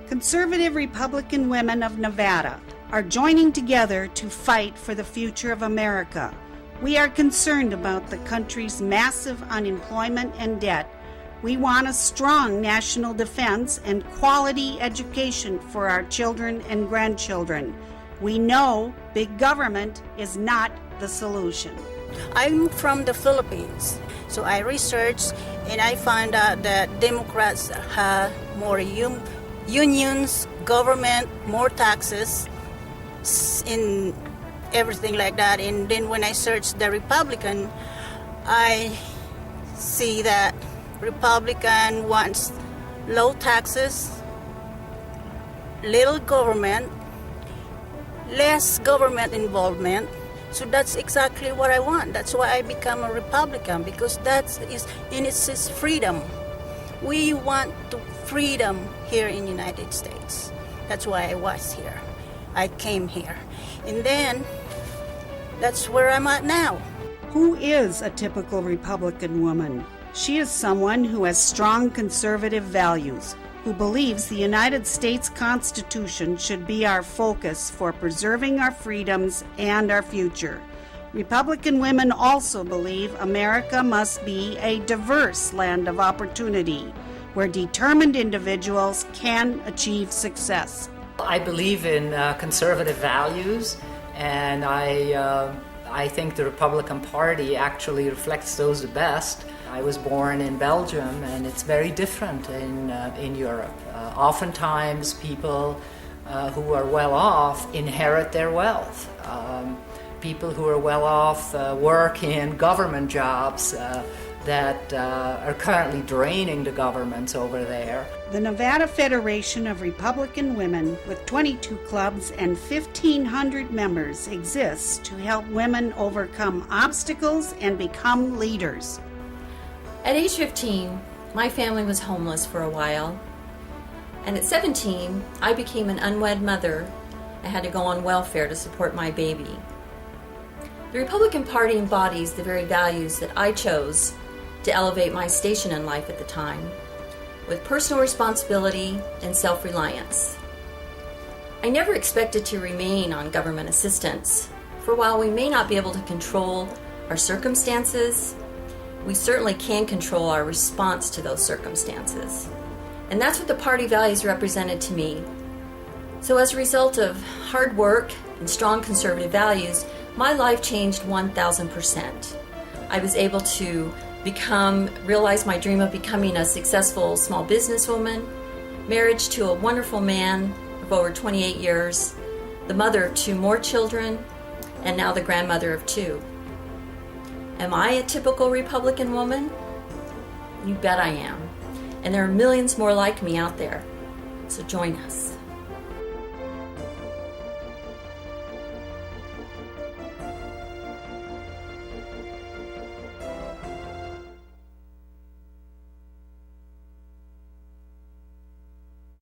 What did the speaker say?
Conservative Republican women of Nevada are joining together to fight for the future of America. We are concerned about the country's massive unemployment and debt. We want a strong national defense and quality education for our children and grandchildren. We know big government is not the solution. I'm from the Philippines, so I researched and I found out that Democrats have more unions, government, more taxes, in everything like that. And then when I searched the Republican, I see that Republican wants low taxes, little government, less government involvement. So that's exactly what I want. That's why I become a Republican, because it's freedom. We want freedom here in the United States. That's why I was here. I came here. And then that's where I'm at now. Who is a typical Republican woman? She is someone who has strong conservative values, who believes the United States Constitution should be our focus for preserving our freedoms and our future. Republican women also believe America must be a diverse land of opportunity, where determined individuals can achieve success. I believe in conservative values, and I think the Republican Party actually reflects those the best. I was born in Belgium, and it's very different in Europe. Oftentimes people who are well off inherit their wealth. People who are well off work in government jobs that are currently draining the governments over there. The Nevada Federation of Republican Women, with 22 clubs and 1,500 members, exists to help women overcome obstacles and become leaders. At age 15, my family was homeless for a while, and at 17, I became an unwed mother. I had to go on welfare to support my baby. The Republican Party embodies the very values that I chose to elevate my station in life at the time, with personal responsibility and self-reliance. I never expected to remain on government assistance, for while we may not be able to control our circumstances, we certainly can control our response to those circumstances. And that's what the party values represented to me. So as a result of hard work and strong conservative values, my life changed 1,000%. I was able to realize my dream of becoming a successful small businesswoman, marriage to a wonderful man of over 28 years, the mother of 2 more children, and now the grandmother of 2. Am I a typical Republican woman? You bet I am. And there are millions more like me out there. So join us.